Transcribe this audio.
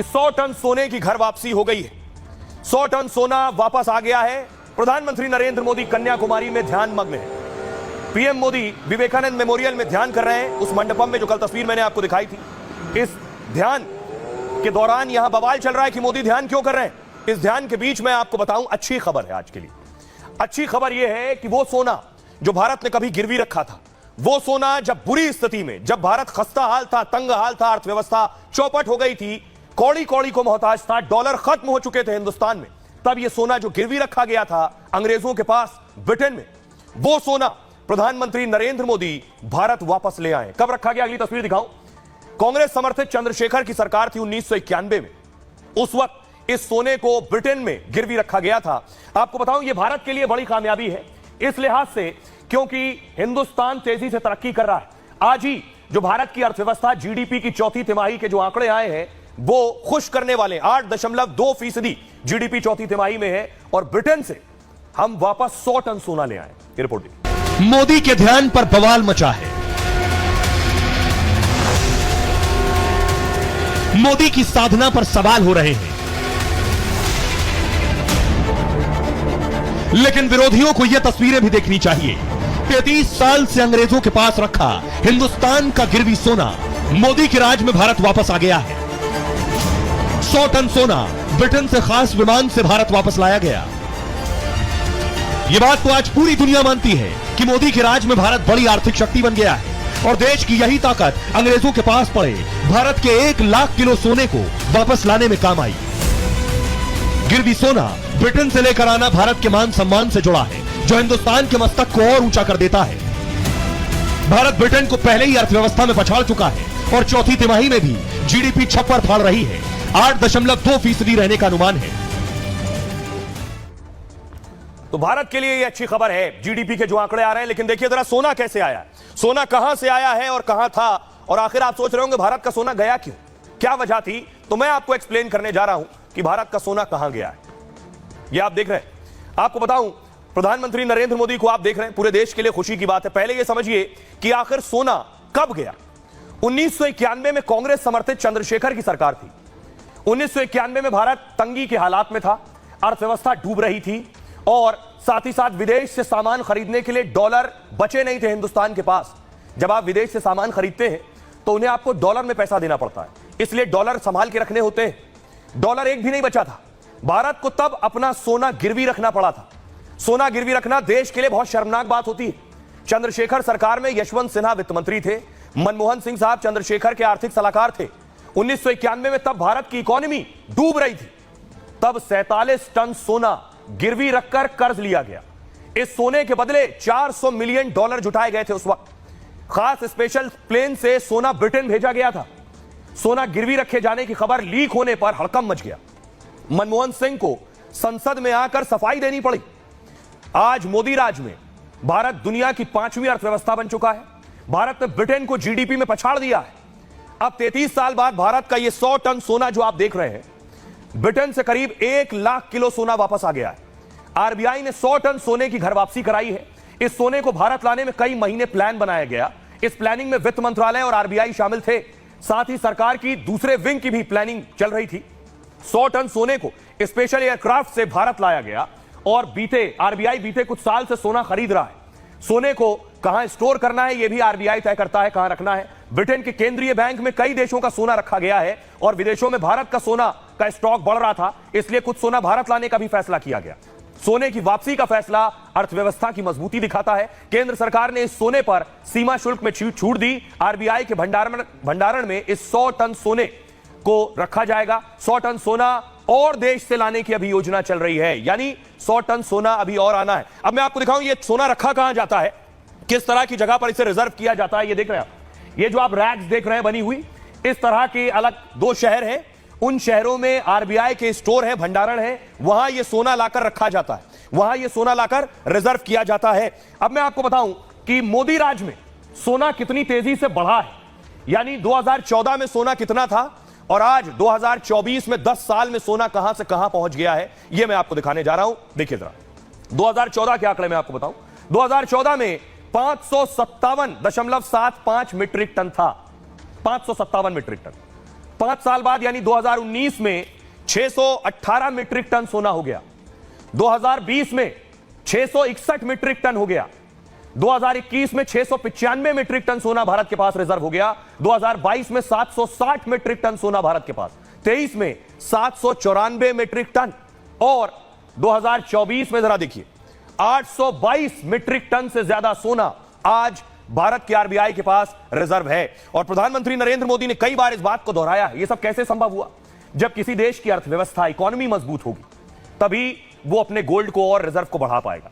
100 ton सोने की घर वापसी हो गई है। 100 टन सोना वापस आ गया है। प्रधानमंत्री नरेंद्र मोदी कन्याकुमारी में ध्यान मग्न है। पीएम मोदी विवेकानंद मेमोरियल में ध्यान कर रहे हैं, उस मंडपम में जो कल तस्वीर मैंने आपको दिखाई थी। इस ध्यान के दौरान यहां बवाल चल रहा है कि मोदी ध्यान क्यों कर रहे हैं। इस ध्यान के बीच में आपको बताऊं, अच्छी खबर है आज के लिए। अच्छी खबर यह है कि वो सोना जो भारत ने कभी गिरवी रखा था, वो सोना जब बुरी स्थिति में, जब भारत खस्ता हाल था, तंग हाल था, अर्थव्यवस्था चौपट हो गई थी, कौड़ी कौड़ी को मोहताज था, डॉलर खत्म हो चुके थे हिंदुस्तान में, तब यह सोना जो गिरवी रखा गया था अंग्रेजों के पास ब्रिटेन में, वो सोना प्रधानमंत्री नरेंद्र मोदी भारत वापस ले आए। कब रखा गया, अगली तस्वीर दिखाऊं। कांग्रेस समर्थित चंद्रशेखर की सरकार थी 1991 में। उस वक्त इस सोने को ब्रिटेन में गिरवी रखा गया था। आपको बताऊं, यह भारत के लिए बड़ी कामयाबी है इस लिहाज से क्योंकि हिंदुस्तान तेजी से तरक्की कर रहा है। आज ही जो भारत की अर्थव्यवस्था, जीडीपी की चौथी तिमाही के जो आंकड़े आए हैं वो खुश करने वाले। 8.2% जीडीपी चौथी तिमाही में है और ब्रिटेन से हम वापस 100 टन सोना ले आए। ये रिपोर्ट देखिए। मोदी के ध्यान पर बवाल मचा है। मोदी की साधना पर सवाल हो रहे हैं, लेकिन विरोधियों को यह तस्वीरें भी देखनी चाहिए। 33 साल से अंग्रेजों के पास रखा हिंदुस्तान का गिरवी सोना मोदी के राज में भारत वापस आ गया है। 100 टन सोना ब्रिटेन से खास विमान से भारत वापस लाया गया। यह बात तो आज पूरी दुनिया मानती है कि मोदी के राज में भारत बड़ी आर्थिक शक्ति बन गया है और देश की यही ताकत अंग्रेजों के पास पड़े भारत के 1 लाख किलो सोने को वापस लाने में काम आई। गिरवी सोना ब्रिटेन से लेकर आना भारत के मान सम्मान से जुड़ा है, जो हिंदुस्तान के मस्तक को और ऊंचा कर देता है। भारत ब्रिटेन को पहले ही अर्थव्यवस्था में पछाड़ चुका है और चौथी तिमाही में भी जीडीपी छप्पर फाड़ रही है। 8.2% रहने का अनुमान है। तो भारत के लिए यह अच्छी खबर है, जीडीपी के जो आंकड़े आ रहे हैं। लेकिन देखिए जरा सोना कैसे आया, सोना कहां से आया है और कहां था, और आखिर आप सोच रहे होंगे भारत का सोना गया क्यों, क्या वजह थी। तो मैं आपको एक्सप्लेन करने जा रहा हूं कि भारत का सोना कहां गया है। यह आप देख रहे हैं, आपको बताऊं, प्रधानमंत्री नरेंद्र मोदी को आप देख रहे हैं, पूरे देश के लिए खुशी की बात है। पहले यह समझिए कि आखिर सोना कब गया। 1991 में कांग्रेस समर्थित चंद्रशेखर की सरकार थी। 1991 में भारत तंगी के हालात में था, अर्थव्यवस्था डूब रही थी और साथ ही साथ विदेश से सामान खरीदने के लिए डॉलर बचे नहीं थे हिंदुस्तान के पास। जब आप विदेश से सामान खरीदते हैं तो उन्हें आपको डॉलर में पैसा देना पड़ता है, इसलिए डॉलर संभाल के रखने होते हैं। डॉलर एक भी नहीं बचा था। भारत को तब अपना सोना गिरवी रखना पड़ा था। सोना गिरवी रखना देश के लिए बहुत शर्मनाक बात होती है। चंद्रशेखर सरकार में यशवंत सिन्हा वित्त मंत्री थे, मनमोहन सिंह साहब चंद्रशेखर के आर्थिक सलाहकार थे। 1991 में तब भारत की इकोनॉमी डूब रही थी। तब 47 टन सोना गिरवी रखकर कर्ज लिया गया। इस सोने के बदले 400 मिलियन डॉलर जुटाए गए थे। उस वक्त खास स्पेशल प्लेन से सोना ब्रिटेन भेजा गया था। सोना गिरवी रखे जाने की खबर लीक होने पर हड़कंप मच गया। मनमोहन सिंह को संसद में आकर सफाई देनी पड़ी। आज मोदी राज में भारत दुनिया की 5वीं अर्थव्यवस्था बन चुका है। भारत ने ब्रिटेन को जीडीपी में पछाड़ दिया है। अब 33 साल बाद भारत का यह 100 टन सोना जो आप देख रहे हैं, ब्रिटेन से करीब 1 लाख किलो सोना वापस आ गया है। आरबीआई ने 100 टन सोने की घर वापसी कराई है। इस सोने को भारत लाने में कई महीने प्लान बनाया गया। इस प्लानिंग में वित्त मंत्रालय और आरबीआई शामिल थे, साथ ही सरकार की दूसरे विंग की भी प्लानिंग चल रही थी। 100 टन सोने को स्पेशल एयरक्राफ्ट से भारत लाया गया और आरबीआई बीते कुछ साल से सोना खरीद रहा है। सोने को कहां स्टोर करना है यह भी आरबीआई तय करता है, कहां रखना है। ब्रिटेन के केंद्रीय बैंक में कई देशों का सोना रखा गया है और विदेशों में भारत का सोना का स्टॉक बढ़ रहा था, इसलिए कुछ सोना भारत लाने का भी फैसला किया गया। सोने की वापसी का फैसला अर्थव्यवस्था की मजबूती दिखाता है। केंद्र सरकार ने इस सोने पर सीमा शुल्क में छूट दी। आरबीआई के भंडारण में इस 100 टन सोने को रखा जाएगा। 100 टन सोना और देश से लाने की अभी योजना चल रही है, यानी 100 टन सोना अभी और आना है। अब मैं आपको दिखाऊं ये सोना रखा कहां जाता है, किस तरह की जगह पर इसे रिजर्व किया जाता है। ये देख रहे हैं आप, ये जो आप रैक्स देख रहे हैं बनी हुई, इस तरह के अलग 2 शहर हैं। उन शहरों में आरबीआई के स्टोर है, भंडारण है, वहां यह सोना लाकर रखा जाता है, वहां यह सोना लाकर रिजर्व किया जाता है। अब मैं आपको बताऊं कि मोदी राज में सोना कितनी तेजी से बढ़ा है, यानी 2014 में सोना कितना था और आज 2024 में 10 साल में सोना कहां से कहां पहुंच गया है, यह मैं आपको दिखाने जा रहा हूं। देखिए जरा 2014 के आंकड़े मैं आपको बताऊं। 2014 में 557.75 मीट्रिक टन था। 557 मीट्रिक टन। 5 साल बाद यानी 2019 में 618 मीट्रिक टन सोना हो गया, 2020 में 661 मीट्रिक टन हो गया, 2021 में 695 मीट्रिक टन सोना भारत के पास रिजर्व हो गया, 2022 में 760 मीट्रिक टन सोना भारत के पास, 23 में 794 मीट्रिक टन और 2024 में जरा देखिए 822 मीट्रिक टन से ज्यादा सोना आज भारत के आरबीआई के पास रिजर्व है। और प्रधानमंत्री नरेंद्र मोदी ने कई बार इस बात को दोहराया है, यह सब कैसे संभव हुआ? जब किसी देश की अर्थव्यवस्था, इकोनॉमी मजबूत होगी तभी वो अपने गोल्ड को और रिजर्व को बढ़ा पाएगा।